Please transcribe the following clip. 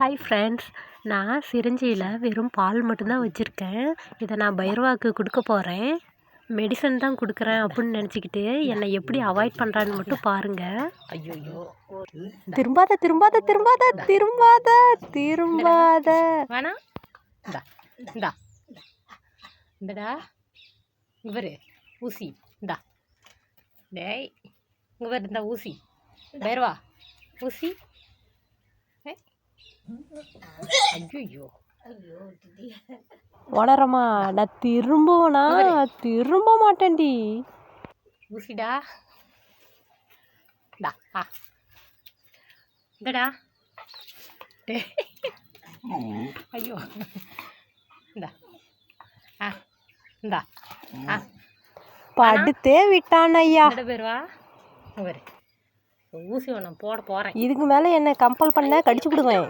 Hi friends, நான் சிரிஞ்சியில் வெறும் பால் மட்டும்தான் வச்சுருக்கேன். இதை நான் பைரவாவுக்கு கொடுக்க போகிறேன். மெடிசன் தான் கொடுக்குறேன் அப்படின்னு நினச்சிக்கிட்டு என்னை எப்படி அவாய்ட் பண்ணுறான்னு மட்டும் பாருங்கள். ஐயோ, திரும்பாத திரும்பாத திரும்பாத திரும்பாத திரும்பாத வேணா இந்தா இந்தா இந்தடா இவர் ஊசி இந்தா டேய் இவர் இந்த ஊசி பைரவா ஊசி. ஐயோ வளரமா நான் திரும்புவனா திரும்ப மாட்டேன்டி. ஊசிடா டா ஆ இந்தடா டே ஐயோ இந்தா ஆ இந்தா ஆ படுத்தே விட்டான் ஐயா. பைரவா இவர் ஊசி ஒன்று போட போகிறேன். இதுக்கு மேலே என்ன கம்பல் பண்ண கடிச்சு விடுவேன்.